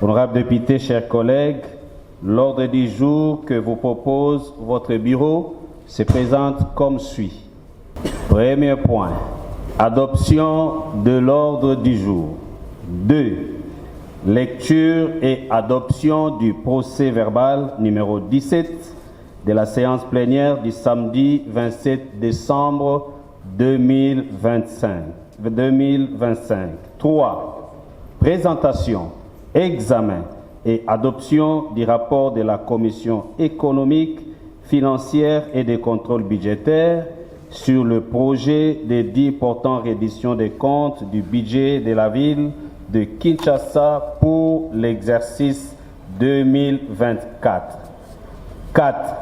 Honorables députés, chers collègues, l'ordre du jour que vous propose votre bureau se présente comme suit. Premier point, adoption de l'ordre du jour. 2. Lecture et adoption du procès-verbal numéro 17 de la séance plénière du samedi 27 décembre 2025. 3. Présentation, examen et adoption du rapport de la Commission économique, financière et de contrôle budgétaire sur le projet des 10 portant reddition des comptes du budget de la ville de Kinshasa pour l'exercice 2024. 4.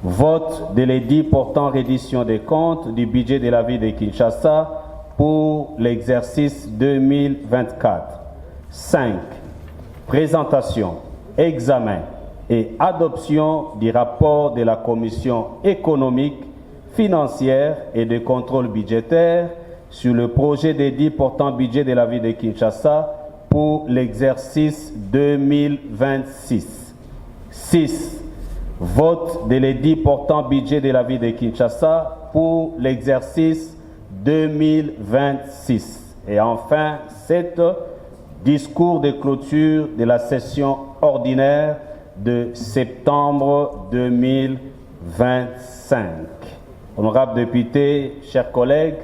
Vote de l'édit portant reddition des comptes du budget de la ville de Kinshasa pour l'exercice 2024. 5. Présentation, examen et adoption du rapport de la Commission économique, financière et de contrôle budgétaire sur le projet d'édit portant budget de la ville de Kinshasa pour l'exercice 2026. 6. Vote de l'édit portant budget de la ville de Kinshasa pour l'exercice 2026. Et enfin, 7. Discours de clôture de la session ordinaire de septembre 2025. Honorables députés, chers collègues,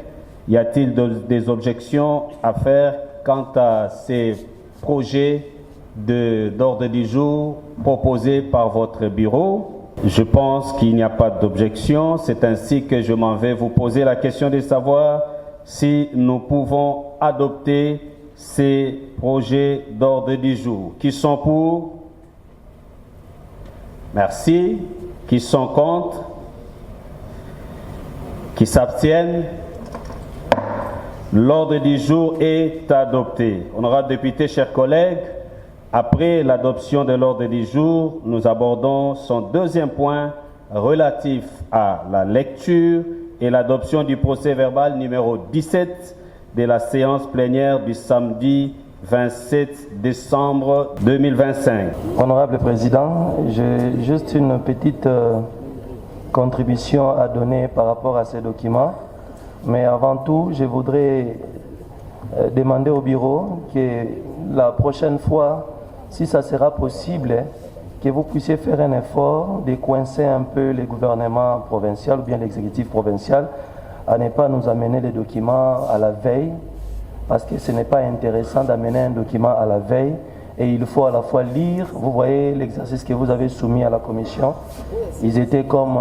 y a-t-il des objections à faire quant à ces projets d'ordre du jour proposés par votre bureau? Je pense qu'il n'y a pas d'objection. C'est ainsi que je m'en vais vous poser la question de savoir si nous pouvons adopter ces projets d'ordre du jour. Qui sont pour? Merci. Qui sont contre? Qui s'abstiennent? L'ordre du jour est adopté. Honorables députés, chers collègues, après l'adoption de l'ordre du jour, nous abordons son deuxième point relatif à la lecture et l'adoption du procès-verbal numéro 17 de la séance plénière du samedi 27 décembre 2025. Honorable Président, j'ai juste une petite contribution à donner par rapport à ces documents. Mais avant tout, je voudrais demander au bureau que la prochaine fois, si ça sera possible, que vous puissiez faire un effort de coincer un peu les gouvernements provinciaux ou bien l'exécutif provincial à ne pas nous amener les documents à la veille, parce que ce n'est pas intéressant d'amener un document à la veille et il faut à la fois lire. Vous voyez l'exercice que vous avez soumis à la commission. Ils étaient comme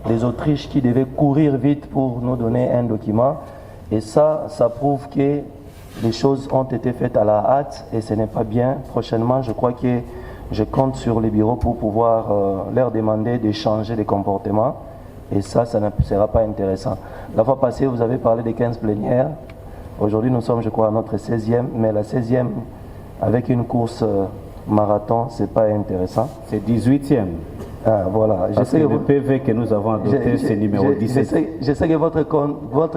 les Autriches qui devaient courir vite pour nous donner un document. Et ça prouve que les choses ont été faites à la hâte et ce n'est pas bien. Prochainement, je crois que je compte sur les bureaux pour pouvoir leur demander de changer de comportement. Et ça ne sera pas intéressant. La fois passée, vous avez parlé des 15 plénières. Aujourd'hui, nous sommes, je crois, à notre 16e. Mais la 16e, avec une course marathon, ce n'est pas intéressant. C'est 18e. Ah, voilà. Parce que le PV que nous avons adopté, c'est numéro 17. Je sais que votre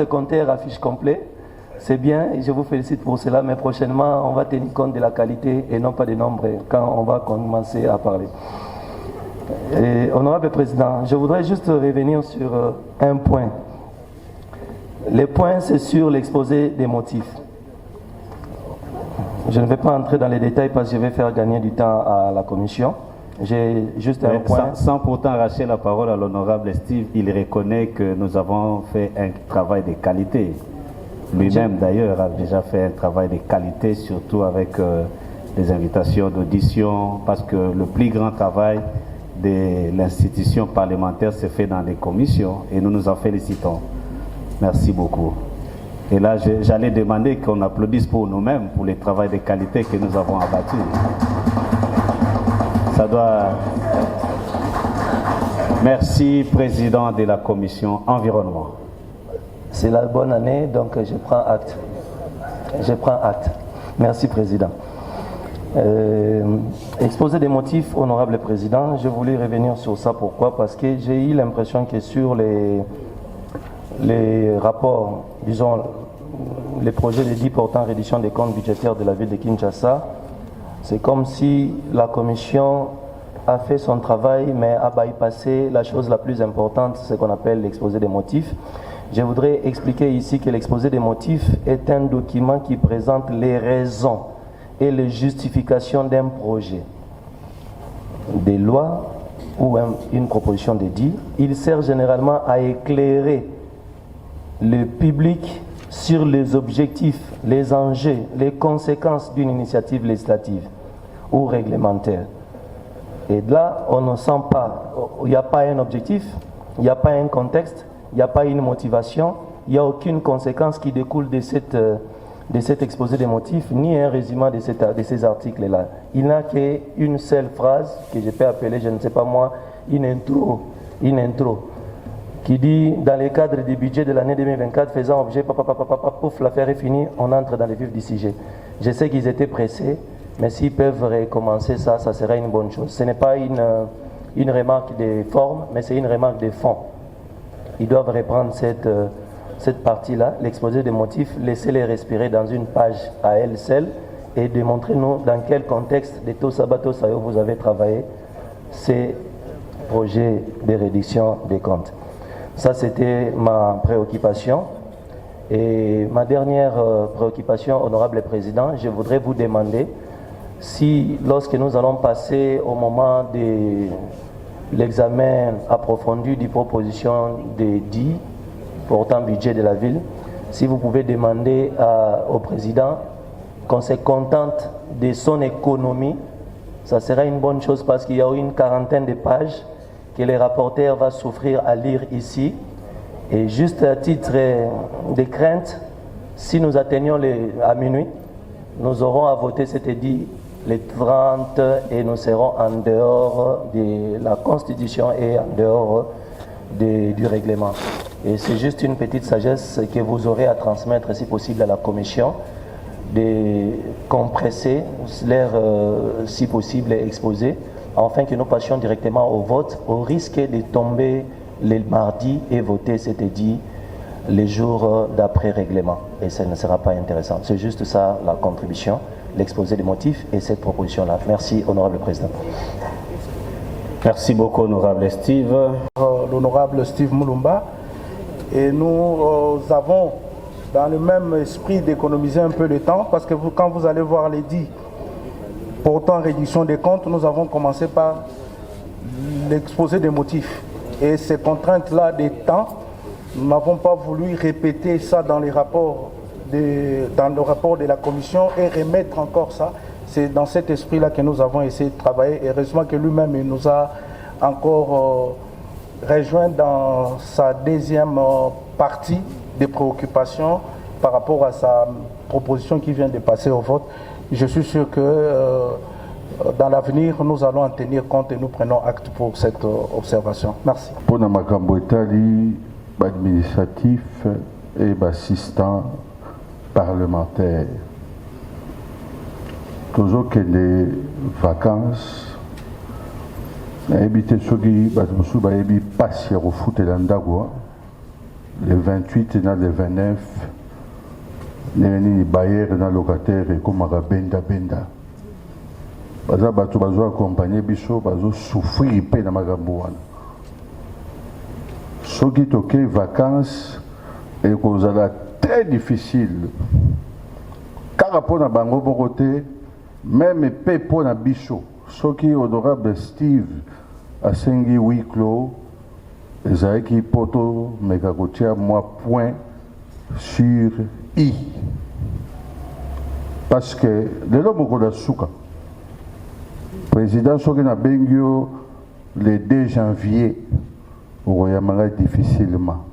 compteur affiche complet. C'est bien et je vous félicite pour cela. Mais prochainement, on va tenir compte de la qualité et non pas des nombres quand on va commencer à parler. Et, Honorable Président, je voudrais juste revenir sur un point. Le point, c'est sur l'exposé des motifs. Je ne vais pas entrer dans les détails parce que je vais faire gagner du temps à la commission. J'ai juste un point. Sans pourtant arracher la parole à l'honorable Steve, il reconnaît que nous avons fait un travail de qualité. Lui-même d'ailleurs a déjà fait un travail de qualité, surtout avec des invitations d'audition, parce que le plus grand travail de l'institution parlementaire se fait dans les commissions et nous nous en félicitons. Merci beaucoup. Et là, j'allais demander qu'on applaudisse pour nous-mêmes, pour le travail de qualité que nous avons abattu. Ça doit... Merci, Président de la Commission Environnement. C'est la bonne année, donc je prends acte. Je prends acte. Merci, Président. Exposé des motifs, Honorable Président, je voulais revenir sur ça. Pourquoi? Parce que j'ai eu l'impression que sur les rapports, disons, les projets de 10 portant reddition des comptes budgétaires de la ville de Kinshasa, C'est comme si la commission a fait son travail, mais a bypassé la chose la plus importante, ce qu'on appelle l'exposé des motifs. Je voudrais expliquer ici que l'exposé des motifs est un document qui présente les raisons et les justifications d'un projet, des lois ou une proposition de dit. Il sert généralement à éclairer le public sur les objectifs, les enjeux, les conséquences d'une initiative législative ou réglementaire. Et là, on ne sent pas, il n'y a pas un objectif, il n'y a pas un contexte, il n'y a pas une motivation, il n'y a aucune conséquence qui découle de cet exposé des motifs, ni un résumé de ces articles-là. Il n'a qu'une seule phrase que je peux appeler, je ne sais pas moi, une intro, qui dit, dans le cadre du budget de l'année 2024, faisant objet, pouf, l'affaire est finie, on entre dans le vif du sujet. Je sais qu'ils étaient pressés, mais s'ils peuvent recommencer ça, ça serait une bonne chose. Ce n'est pas une remarque de forme, mais c'est une remarque de fond. Ils doivent reprendre cette partie-là, l'exposé des motifs, laisser-les respirer dans une page à elle seule et démontrez-nous dans quel contexte de tout sabato sayo vous avez travaillé ces projets de réduction des comptes. Ça, c'était ma préoccupation. Et ma dernière préoccupation, honorable président, je voudrais vous demander si, lorsque nous allons passer au moment de l'examen approfondi des propositions des dits portant budget de la ville, si vous pouvez demander au président qu'on se contente de son économie, ça sera une bonne chose parce qu'il y a une quarantaine de pages que les rapporteurs vont souffrir à lire ici. Et juste à titre de crainte, si nous atteignons à minuit, nous aurons à voter cet édit les 30 et nous serons en dehors de la Constitution et en dehors du règlement. Et c'est juste une petite sagesse que vous aurez à transmettre si possible à la commission, de compresser l'air si possible exposé, afin que nous passions directement au vote, au risque de tomber le mardi et voter cet édit les jours d'après règlement. Et ça ne sera pas intéressant. C'est juste ça la contribution, l'exposé des motifs et cette proposition-là. Merci, honorable président. Merci beaucoup, honorable Steve. L'honorable Steve Moulumba. Et nous avons, dans le même esprit, d'économiser un peu de temps, parce que quand vous allez voir l'édit portant réduction des comptes, nous avons commencé par l'exposé des motifs. Et ces contraintes-là des temps, nous n'avons pas voulu répéter ça dans les rapports dans le rapport de la commission et remettre encore ça. C'est dans cet esprit-là que nous avons essayé de travailler. Et heureusement que lui-même il nous a encore rejoint dans sa deuxième partie des préoccupations par rapport à sa proposition qui vient de passer au vote. Je suis sûr que dans l'avenir, nous allons en tenir compte et nous prenons acte pour cette observation. Merci. Pour la Macambouetali, administratif et assistant parlementaire, toujours que les vacances, habité Sogi, passer au foot et l'andagua, le 28 et le 29, les bailleurs et les locataires et comme benda. Baza bato bazo accompagner biso bazo souffrir pe na makambo wana soki toke vacances et kozala très difficile kaka pona bango moko te même pe pona biso soki honorable Steve asengi huis clos ezalaki poto meka kotia moi point sur i parce que lelo moko da suka président soki na bengio le 2 janvier okoyamanga difficilement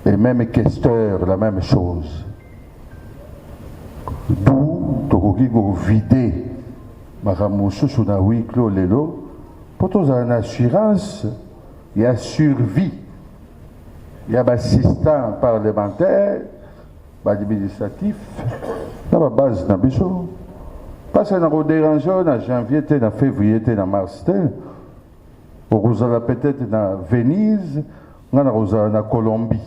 et même questeur la même chose d'où tokoki kovider makambo mosusu na huis clos lelo mpo tozala na assurance ya survie ya bassistant parlementaire baadministratif na babase na biso. Parce que nous dérangeons en janvier, en février, en mars. Nous allons peut-être dans Venise, nous allons dans Colombie.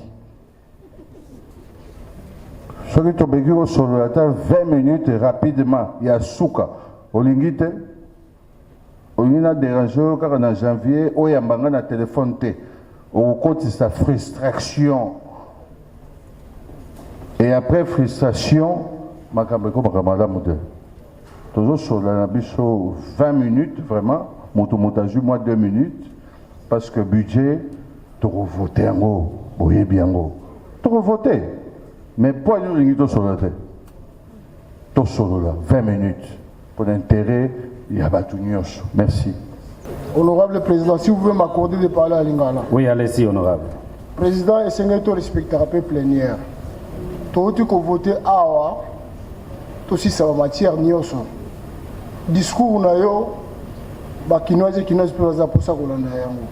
Ce Ce qui est sur le 20 minutes rapidement, il y a Souka. Olingite, on a dérangé en janvier, on a un téléphone, au côté de sa frustration. Et après frustration, toujours sur la 20 minutes, vraiment, moi 2 minutes, parce que budget, tu voté en gros, vous bien gros. Tu voté. Mais pour nous, sur la tête. Tout sur là, 20 minutes. Pour l'intérêt, il y a Batunios. Merci. Honorable Président, si vous pouvez m'accorder de parler à Lingala. Oui, allez-y, honorable. Président, et c'est que respecter la paix plénière. Tout ce que vous votez à Awa, tout aussi ça va matière nioso. Discours na yo, bakinoise kinoise pour ça pour ça qu'on a yango.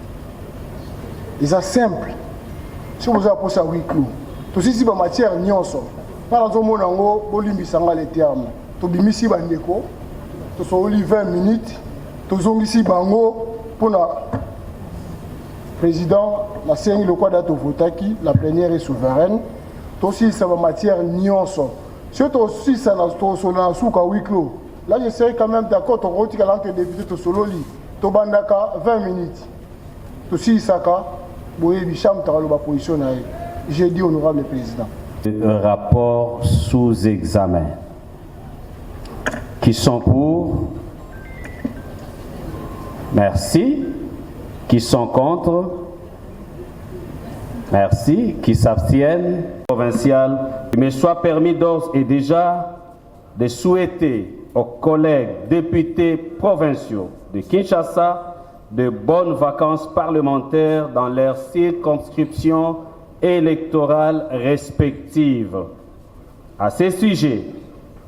Et ça simple. Si vous avez pour ça huis clos. Tout aussi c'est matière nioso. Par exemple, mon ango, bolimbi sanga les termes. To bimisi bandeko, to so 20 minutes, to zongisi bango pour la président, la CNI le quoi date au votaki, la plénière est souveraine. To aussi ça va matière nioso. Si tu aussi ça na to so na souka huis clos. Là je serais quand même d'accord to roti ka l'entrée député to solo li. To bandaka 20 minutes. To si saka boye bicham taralo ba position na. J'ai dit honorable président. Un rapport sous examen. Qui sont pour? Merci. Qui sont contre? Merci. Qui s'abstiennent? Provincial. Il me soit permis d'ores et déjà de souhaiter aux collègues députés provinciaux de Kinshasa de bonnes vacances parlementaires dans leurs circonscriptions électorales respectives. À ce sujet,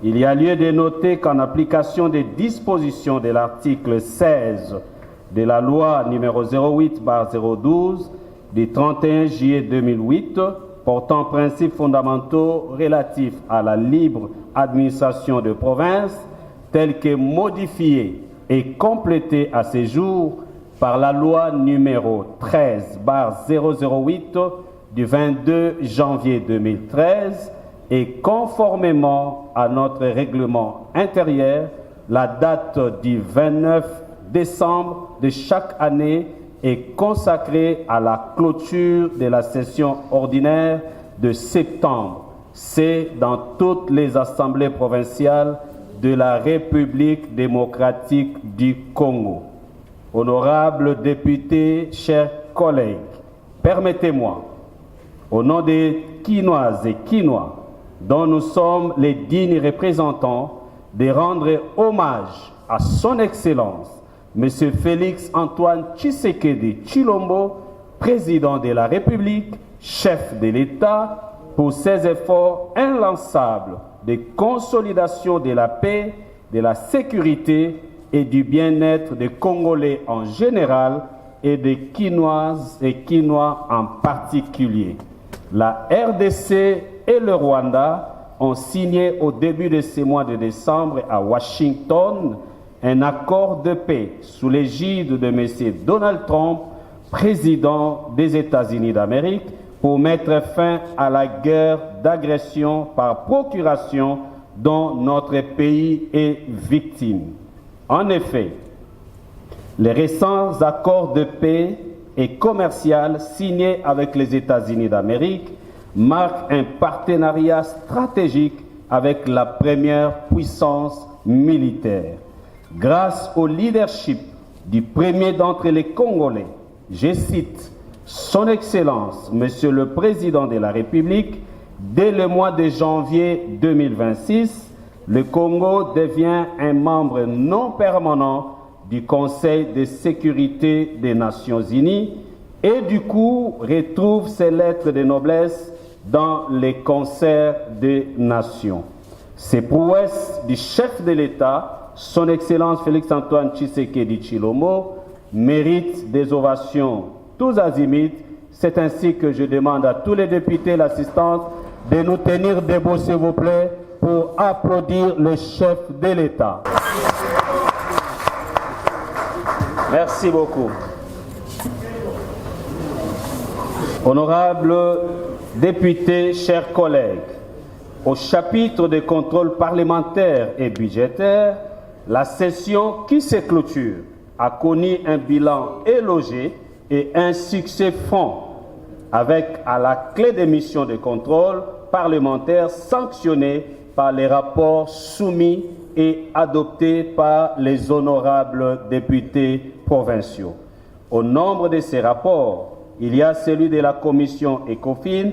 il y a lieu de noter qu'en application des dispositions de l'article 16 de la loi numéro 08/012 du 31 juillet 2008 portant principes fondamentaux relatifs à la libre administration de province, tel que modifié et complété à ce jour par la loi numéro 13/008 du 22 janvier 2013 et conformément à notre règlement intérieur, la date du 29 décembre de chaque année est consacrée à la clôture de la session ordinaire de septembre. C'est dans toutes les assemblées provinciales de la République démocratique du Congo. Honorables députés, chers collègues, permettez-moi, au nom des Quinoises et Quinois, dont nous sommes les dignes représentants, de rendre hommage à son Excellence, M. Félix Antoine Tshisekedi Tshilombo, président de la République, chef de l'État, pour ses efforts inlançables de consolidation de la paix, de la sécurité et du bien-être des Congolais en général et des Quinoises et Quinois en particulier. La RDC et le Rwanda ont signé au début de ce mois de décembre à Washington un accord de paix sous l'égide de M. Donald Trump, président des États-Unis d'Amérique, pour mettre fin à la guerre d'agression par procuration dont notre pays est victime. En effet, les récents accords de paix et commercial signés avec les États-Unis d'Amérique marquent un partenariat stratégique avec la première puissance militaire. Grâce au leadership du premier d'entre les Congolais, je cite Son Excellence, Monsieur le Président de la République, dès le mois de janvier 2026, le Congo devient un membre non permanent du Conseil de sécurité des Nations Unies et du coup retrouve ses lettres de noblesse dans les concerts des nations. Ces prouesses du chef de l'État, son Excellence Félix Antoine Tshisekedi Tshilombo, méritent des ovations tous azimuts. C'est ainsi que je demande à tous les députés l'assistance de nous tenir debout, s'il vous plaît, pour applaudir le chef de l'État. Merci beaucoup. Honorables députés, chers collègues, Au chapitre de contrôle parlementaire et budgétaire, la session qui se clôture a connu un bilan élogé et un succès franc, avec à la clé des missions de contrôle parlementaire sanctionnées par les rapports soumis et adoptés par les honorables députés provinciaux. Au nombre de ces rapports, il y a celui de la commission ECOFIN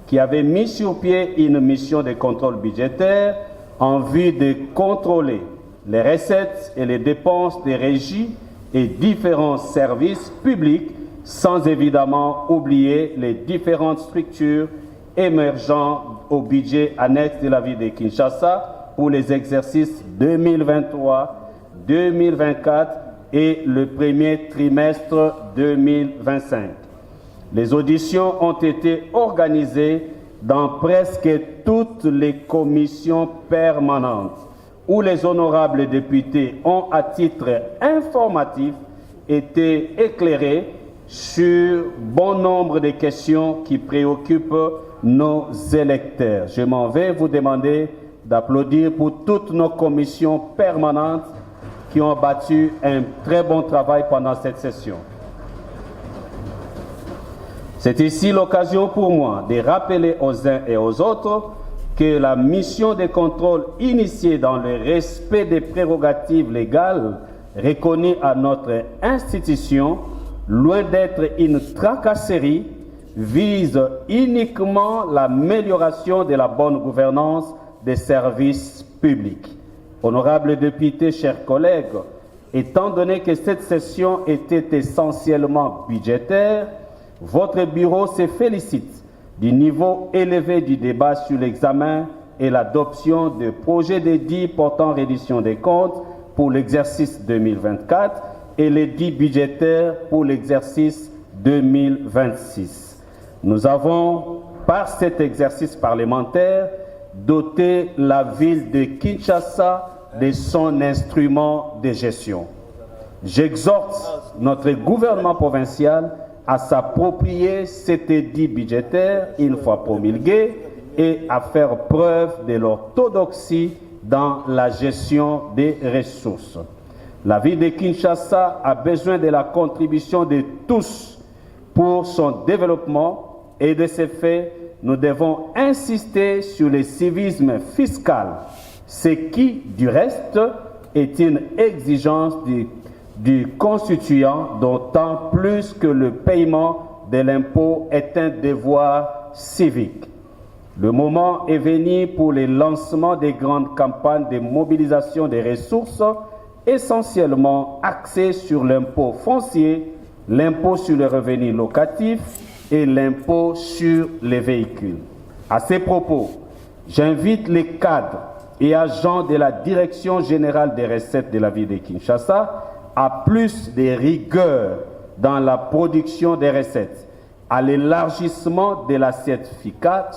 qui avait mis sur pied une mission de contrôle budgétaire en vue de contrôler les recettes et les dépenses des régies et différents services publics, sans évidemment oublier les différentes structures émergeant au budget annexe de la ville de Kinshasa pour les exercices 2023, 2024 et le premier trimestre 2025. Les auditions ont été organisées dans presque toutes les commissions permanentes où les honorables députés ont, à titre informatif, été éclairés sur bon nombre de questions qui préoccupent nos électeurs. Je m'en vais vous demander d'applaudir pour toutes nos commissions permanentes qui ont battu un très bon travail pendant cette session. C'est ici l'occasion pour moi de rappeler aux uns et aux autres que la mission de contrôle initiée dans le respect des prérogatives légales reconnues à notre institution, loin d'être une tracasserie, vise uniquement l'amélioration de la bonne gouvernance des services publics. Honorables députés, chers collègues, étant donné que cette session était essentiellement budgétaire, votre bureau se félicite du niveau élevé du débat sur l'examen et l'adoption de projets de dits portant reddition des comptes pour l'exercice 2024 et les dits budgétaires pour l'exercice 2026. Nous avons, par cet exercice parlementaire, doté la ville de Kinshasa de son instrument de gestion. J'exhorte notre gouvernement provincial à s'approprier cet édit budgétaire une fois promulgué et à faire preuve de l'orthodoxie dans la gestion des ressources. La ville de Kinshasa a besoin de la contribution de tous pour son développement et de ce fait, nous devons insister sur le civisme fiscal, ce qui, du reste, est une exigence du constituant, d'autant plus que le paiement de l'impôt est un devoir civique. Le moment est venu pour le lancement des grandes campagnes de mobilisation des ressources, essentiellement axées sur l'impôt foncier, l'impôt sur les revenus locatifs et l'impôt sur les véhicules. À ces propos, j'invite les cadres et agents de la Direction générale des recettes de la ville de Kinshasa à plus de rigueur dans la production des recettes, à l'élargissement de l'assiette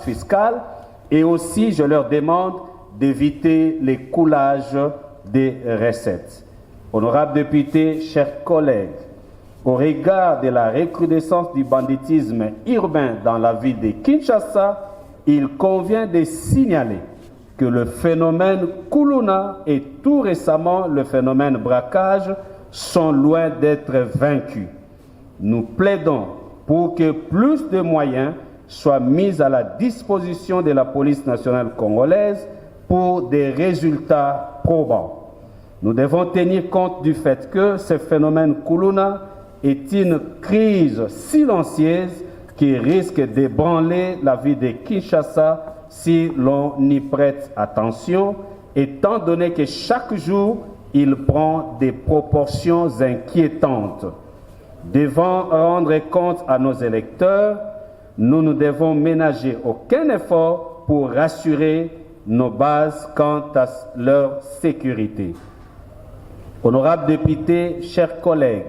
fiscale et aussi, je leur demande d'éviter les coulages des recettes. Honorables députés, chers collègues, au regard de la recrudescence du banditisme urbain dans la ville de Kinshasa, il convient de signaler que le phénomène Kuluna et tout récemment le phénomène braquage sont loin d'être vaincus. Nous plaidons pour que plus de moyens soient mis à la disposition de la police nationale congolaise pour des résultats probants. Nous devons tenir compte du fait que ce phénomène Kuluna est une crise silencieuse qui risque d'ébranler la vie de Kinshasa si l'on y prête attention, étant donné que chaque jour, il prend des proportions inquiétantes. Devant rendre compte à nos électeurs, nous ne devons ménager aucun effort pour rassurer nos bases quant à leur sécurité. Honorables députés, chers collègues,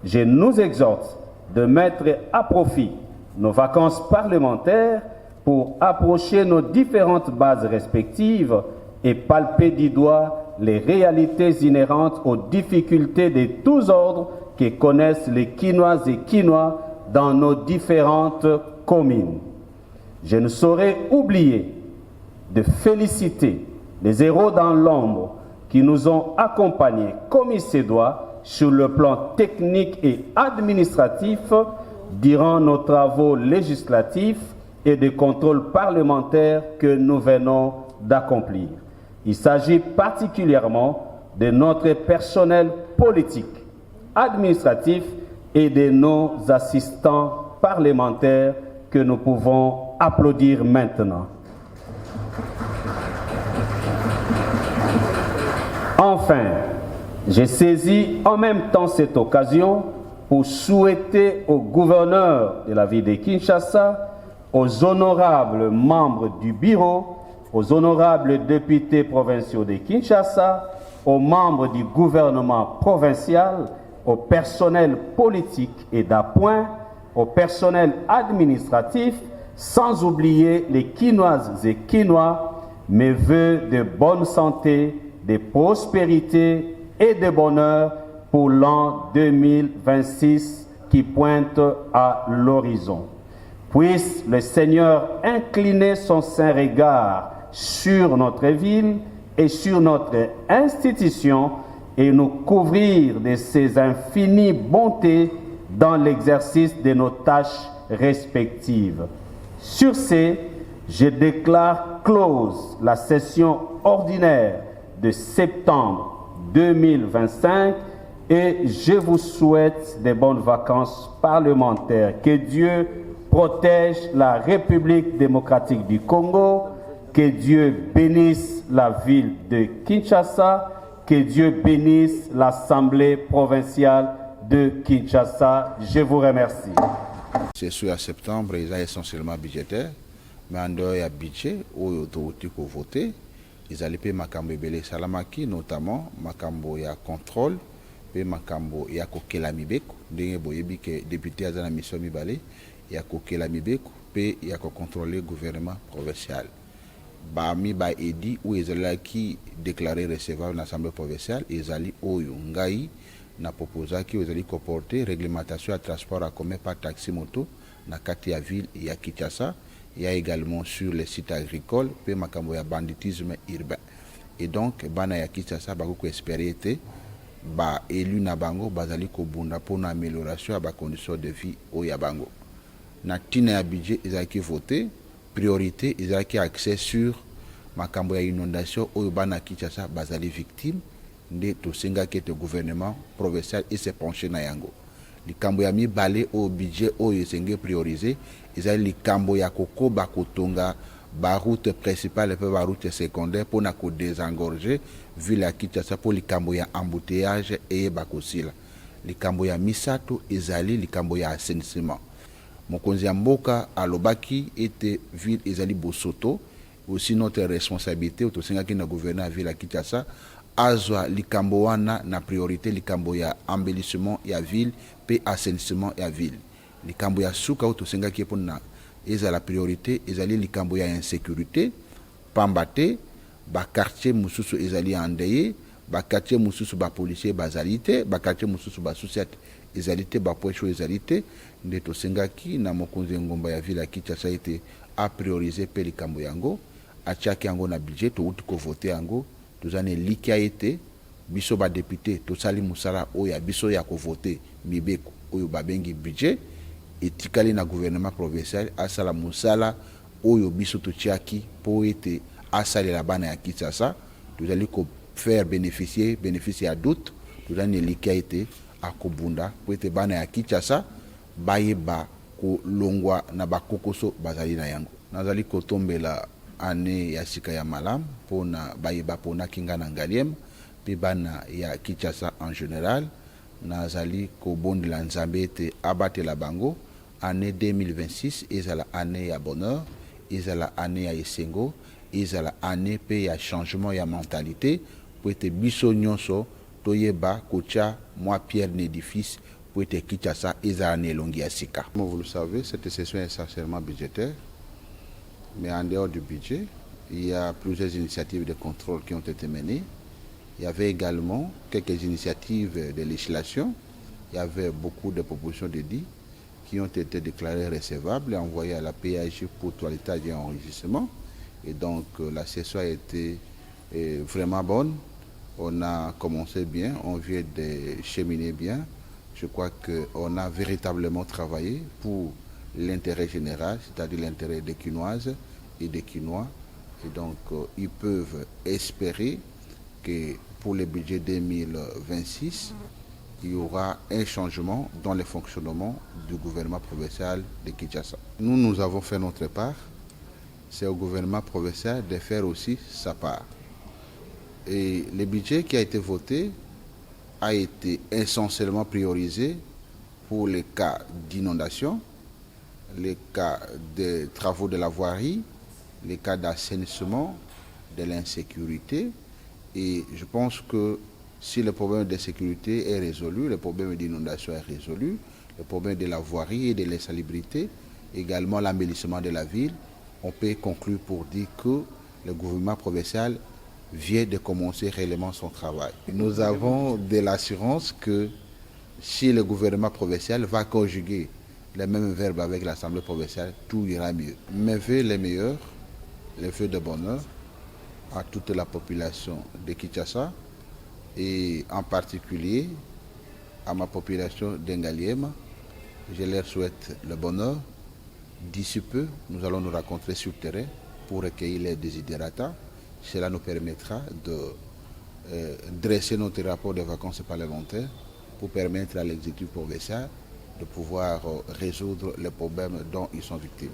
je nous exhorte de mettre à profit nos vacances parlementaires pour approcher nos différentes bases respectives et palper du doigt les réalités inhérentes aux difficultés de tous ordres que connaissent les Kinoises et Kinois dans nos différentes communes. Je ne saurais oublier de féliciter les héros dans l'ombre qui nous ont accompagnés comme il se doit sur le plan technique et administratif durant nos travaux législatifs et de contrôle parlementaire que nous venons d'accomplir. Il s'agit particulièrement de notre personnel politique, administratif et de nos assistants parlementaires que nous pouvons applaudir maintenant. Enfin, j'ai saisi en même temps cette occasion pour souhaiter au gouverneur de la ville de Kinshasa, aux honorables membres du bureau, aux honorables députés provinciaux de Kinshasa, aux membres du gouvernement provincial, au personnel politique et d'appoint, au personnel administratif, sans oublier les Quinoises et Quinois, mes voeux de bonne santé, de prospérité et de bonheur pour l'an 2026 qui pointe à l'horizon. Puisse le Seigneur incliner son saint regard sur notre ville et sur notre institution et nous couvrir de ses infinies bontés dans l'exercice de nos tâches respectives. Sur ce, je déclare close la session ordinaire de septembre 2025 et je vous souhaite de bonnes vacances parlementaires. Que Dieu protège la République démocratique du Congo, que Dieu bénisse la ville de Kinshasa, que Dieu bénisse l'Assemblée provinciale de Kinshasa. Je vous remercie. C'est sûr, à septembre, ils ont essentiellement budgétaire, mais en dehors, il y a budget où les autorités ont voté. Ils allaient payer Makambo Ebele Salamaki, notamment Makambo ya contrôle, payer Makambo ya Kokela Mibeko, dengue boyebi que député azana mission mibale, ya Kokela Mibeko, payer ya contrôler le gouvernement provincial. Bami ba edi où ils allaient qui déclaré recevable l'Assemblée provinciale, ils allaient au Yungai, na proposa qui ils allaient comporter réglementation à transport à commun par taxi moto, na kati ya ville et ya Kinshasa. Il y a également sur les sites agricoles, puis makambo ya banditisme urbain. Et donc, bana ya Kinshasa bako espérer été ba élu na bango bazali ko bunda pour une amélioration à ba conditions de vie au ya bango. Na tina ya budget ezaki voté, priorité ezaki accès sur makambo ya inondation au bana Kinshasa bazali victime de to senga ke gouvernement provincial et se pencher na yango. Likambo ya mibale au budget au esenge priorisé ezali likambo ya kokoba kotonga ba route principale et ba route secondaire pour na ko désengorger ville ya Kinshasa pour likambo ya embouteillage et bakosila. Likambo ya misato ezali likambo ya assainissement. Mokonzi ya mboka alobaki était ville ezali bosoto aussi notre responsabilité autosenga ki na gouverner la ville ya Kinshasa azwa likambo wana na priorité likambo ya embellissement ya ville pe assainissement ya ville. Likambo ya suka autosenga ki pona eza la priorité ezali likambo ya insécurité pambate ba quartier mususu ezali endeuillé ba quartier mususu ba policier bazalité ba quartier mususu ba société ezalité ba pocho ezalité ndeto senga ki na mokonzi ngomba ya ville ya Kinshasa été a prioriser pe likambo yango atiaki yango na budget to uti ko voter yango tozane liki a été biso ba député to sali musala oya biso ya ko voter mibeko oyo babengi budget etikali na gouvernement provincial asala musala oyo biso to tiaki po ete asali la bana ya Kinshasa tozali ko faire bénéficier à doute tozane liki a été akobunda po ete bana ya Kinshasa bayeba ko longwa na bakokoso bazali na yango nazali ko tombela année ya sika ya malam pona bayeba pona kinga na ngaliem pe bana ya Kinshasa en général nazali ko bondela nzambe ete abatela bango année 2026 ezala année ya bonheur ezala année ya esengo ezala année pe ya changement ya mentalité po ete biso nyonso toyeba kotia moi pierre n'édifice pour ete Kinshasa ezala na elongi ya sika. Comme vous le savez, cette session est essentiellement budgétaire. Mais en dehors du budget, il y a plusieurs initiatives de contrôle qui ont été menées. Il y avait également quelques initiatives de législation. Il y avait beaucoup de propositions de dits qui ont été déclarées recevables et envoyées à la PAJ pour toilettage et enregistrement. Et donc la session a été vraiment bonne. On a commencé bien, on vient de cheminer bien. Je crois qu'on a véritablement travaillé pour l'intérêt général, c'est-à-dire l'intérêt des Quinoises et des Quinois. Et donc, ils peuvent espérer que pour le budget 2026, il y aura un changement dans le fonctionnement du gouvernement provincial de Kinshasa. Nous avons fait notre part. C'est au gouvernement provincial de faire aussi sa part. Et le budget qui a été voté a été essentiellement priorisé pour les cas d'inondation, les cas de travaux de la voirie, les cas d'assainissement, de l'insécurité. Et je pense que si le problème de sécurité est résolu, le problème d'inondation est résolu, le problème de la voirie et de l'insalubrité, également l'embellissement de la ville, on peut conclure pour dire que le gouvernement provincial vient de commencer réellement son travail. Nous avons de l'assurance que si le gouvernement provincial va conjuguer les mêmes verbes avec l'Assemblée provinciale, tout ira mieux. Mes vœux les meilleurs, les vœux de bonheur à toute la population de Kinshasa et en particulier à ma population d'Engaliema. Je leur souhaite le bonheur. D'ici peu, nous allons nous rencontrer sur le terrain pour recueillir les desiderata. Cela nous permettra de dresser notre rapport de vacances parlementaires pour permettre à l'exécutif provincial de pouvoir résoudre les problèmes dont ils sont victimes.